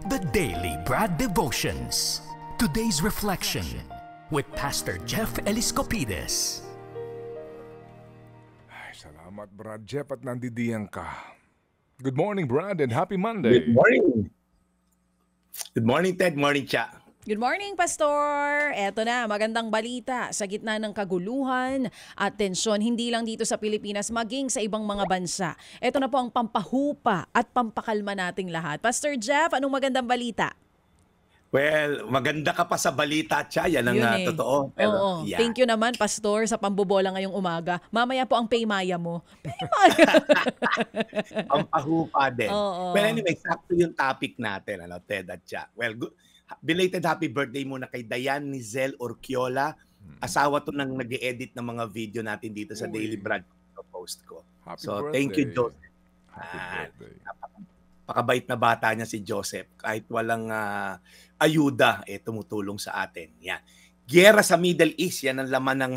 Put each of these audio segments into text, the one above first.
The Daily Brad Devotions. Today's reflection with Pastor Jeff Eliscopides. Ay, salamat Brad Jeff at nandidiyan ka. Good morning Brad and happy Monday. Good morning. Good morning Ted, morning Cha. Good morning, Pastor! Eto na, magandang balita sa gitna ng kaguluhan at tensyon, hindi lang dito sa Pilipinas, maging sa ibang mga bansa. Eto na po ang pampahupa at pampakalma nating lahat. Pastor Jeff, anong magandang balita? Well, maganda ka pa sa balita, Cha. Yan ang totoo. Pero, oo. yeah. Thank you naman, Pastor, sa pambobola ngayong umaga. Mamaya po ang Paymaya mo. Paymaya! Pampahupa din. Oo. Well, anyway, sakto yung topic natin, Ted at Cha. Well, belated happy birthday muna kay Diane Nizel Orquiola. Asawa to ng nag-edit ng mga video natin dito sa Daily Brad post ko. Happy So, birthday. thank you, Joseph. Happy birthday. Pakabait na bata niya si Joseph. Kahit walang ayuda, tumutulong sa atin. Yan. Giyera sa Middle East, yan ang laman ng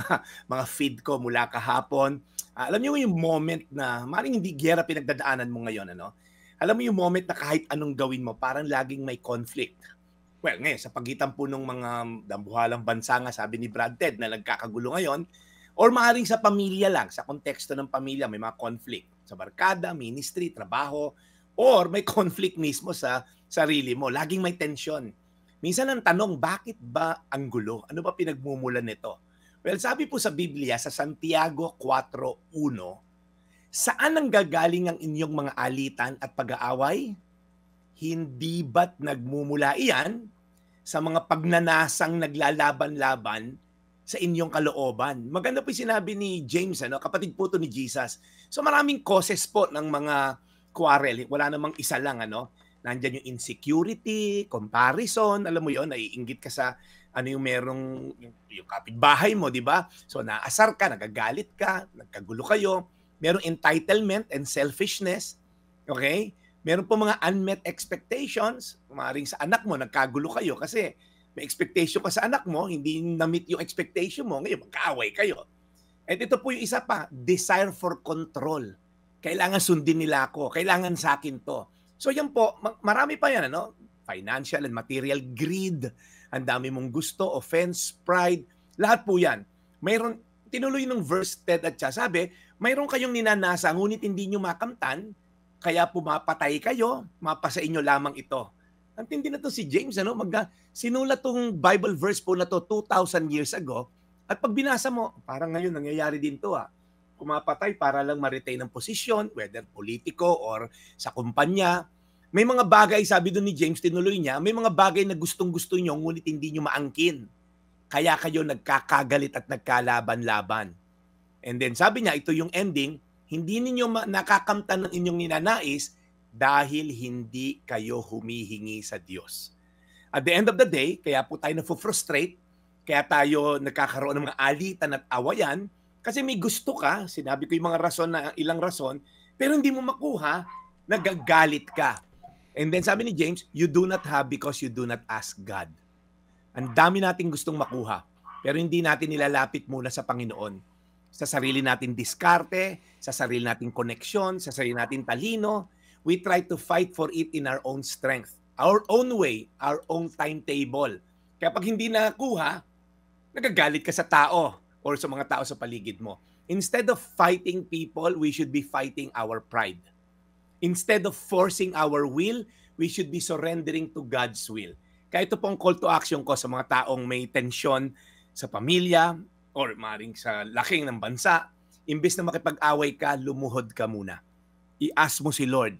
mga feed ko mula kahapon. Alam niyo yung moment na, maring hindi giyera pinagdadaanan mo ngayon, ano? Alam mo yung moment na kahit anong gawin mo, parang laging may conflict. Well, ngayon, sa pagitan po ng mga dambuhalang bansa nga, sabi ni Brad Ted, na nagkakagulo ngayon, or maaaring sa pamilya lang, sa konteksto ng pamilya, may mga conflict. Sa barkada, ministry, trabaho, or may conflict mismo sa sarili mo. Laging may tension. Minsan ang tanong, bakit ba ang gulo? Ano ba pinagmumulan nito? Well, sabi po sa Biblia, sa Santiago 4:1, saan ang gagaling ang inyong mga alitan at pag-aaway? Hindi ba't nagmumula iyan sa mga pagnanasang naglalaban-laban sa inyong kalooban? Maganda po yung sinabi ni James, kapatid po to ni Jesus. So maraming causes po ng mga quarrel. Wala namang isa lang. Nandyan yung insecurity, comparison, alam mo yon, naiinggit ka sa yung merong yung kapitbahay mo, di ba? So naasar ka, nagagalit ka, nagkagulo kayo. Merong entitlement and selfishness. Okay? Meron po mga unmet expectations. Maaaring sa anak mo, nagkagulo kayo kasi may expectation ka sa anak mo, hindi na-meet yung expectation mo, ngayon magkaaway kayo. At ito po yung isa pa, desire for control. Kailangan sundin nila ako, kailangan sa akin to. So yan po, marami pa yan, financial and material greed, ang dami mong gusto, offense, pride, lahat po yan. Mayroon, tinuloy ng verse Ted at Cha, sabi, mayroon kayong ninanasa, ngunit hindi nyo makamtan, kaya pumapatay kayo, mapasa inyo lamang ito. Ang tindi na to si James, sinulat tong Bible verse po na to 2,000 years ago, at pag binasa mo, parang ngayon nangyayari din to. Pumapatay para lang ma-retain ang posisyon, whether politiko or sa kumpanya. May mga bagay, sabi doon ni James, tinuloy niya, may mga bagay na gustong-gusto nyo, ngunit hindi nyo maangkin. Kaya kayo nagkakagalit at nagkalaban-laban. And then sabi niya, ito yung ending, hindi ninyo nakakamtan ng inyong ninanais dahil hindi kayo humihingi sa Diyos. At the end of the day, kaya po tayo na-frustrate, kaya tayo nagkakaroon ng mga alitan at awayan, kasi may gusto ka, sinabi ko yung mga rason na ilang rason, pero hindi mo makuha, nagagalit ka. And then sabi ni James, you do not have because you do not ask God. Ang dami nating gustong makuha, pero hindi natin nilalapit muna sa Panginoon. Sa sarili natin diskarte, sa sarili nating koneksyon, sa sarili nating talino. We try to fight for it in our own strength, our own way, our own timetable. Kaya pag hindi nakuha, nagagalit ka sa tao or sa mga tao sa paligid mo. Instead of fighting people, we should be fighting our pride. Instead of forcing our will, we should be surrendering to God's will. Kaya ito pong call to action ko sa mga taong may tensyon sa pamilya, or maring sa laking ng bansa, imbes na makipag-away ka, lumuhod ka muna. I-ask mo si Lord.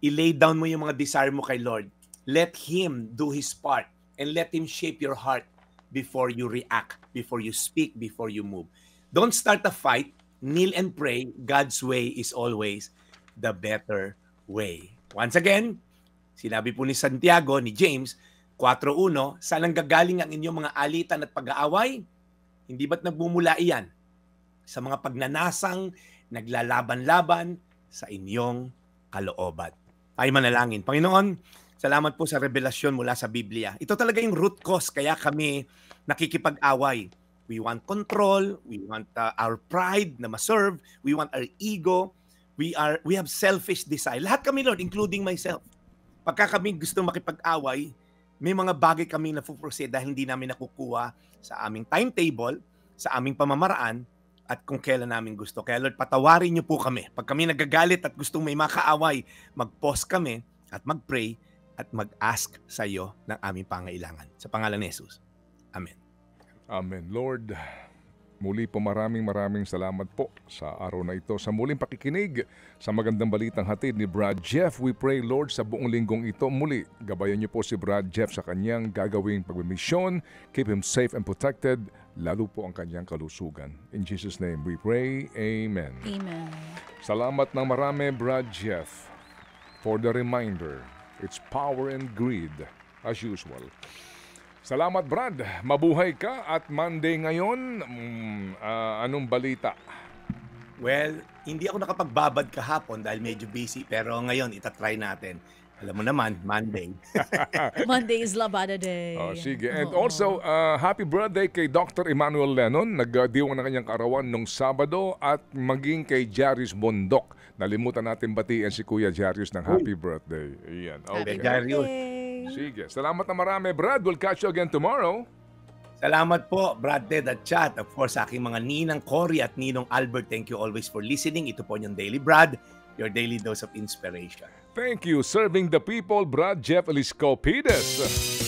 I-lay down mo yung mga desire mo kay Lord. Let Him do His part and let Him shape your heart before you react, before you speak, before you move. Don't start a fight. Kneel and pray. God's way is always the better way. Once again, sinabi po ni Santiago, ni James, 4:1, saan ang gagaling ang inyong mga alitan at pag-aaway? Hindi ba't nagmumula iyan sa mga pagnanasang naglalaban-laban sa inyong kalooban? Ay manalangin. Panginoon, salamat po sa revelasyon mula sa Biblia. Ito talaga yung root cause kaya kami nakikipag-away. We want control, we want our pride na ma-serve, we want our ego, we have selfish desire. Lahat kami, Lord, including myself. pagka kami gusto makipag-away, may mga bagay kami na-proceed dahil hindi namin nakukuha sa aming timetable, sa aming pamamaraan, at kung kailan namin gusto. Kaya Lord, patawarin niyo po kami. Pag kami nagagalit at gustong may makaaway, mag-pause kami at mag-pray at mag-ask sa iyo ng aming pangailangan. Sa pangalan ni Jesus. Amen. Amen. Lord, muli po maraming salamat po sa araw na ito. Sa muling pakikinig sa magandang balitang hatid ni Brad Jeff. We pray, Lord, sa buong linggong ito muli, gabayan niyo po si Brad Jeff sa kanyang gagawing pagmimisyon. Keep him safe and protected, lalo po ang kanyang kalusugan. In Jesus' name we pray. Amen. Amen. Salamat ng marami, Brad Jeff, for the reminder. It's power and greed, as usual. Salamat, Brad. Mabuhay ka at Monday ngayon. Anong balita? Well, hindi ako nakapagbabad kahapon dahil medyo busy, pero ngayon itatry natin. Alam mo naman, Monday. Monday is Labada Day. Oh, sige. And Oo. also, happy birthday kay Dr. Emmanuel Lennon. Nagdiwang na kanyang karawan nung Sabado at maging kay Jarius Bondok. Nalimutan natin batiin si Kuya Jarius ng happy birthday. Ayan. Happy Okay. Jarius. birthday. Sige. Salamat na marami, Brad. We'll catch you again tomorrow. Salamat po, Brad Ted at Chat. Of course, sa aking mga ninang Cory at ninong Albert, thank you always for listening. Ito po yung Daily Brad, your daily dose of inspiration. Thank you. Serving the people, Brad Jeff Eliscopides.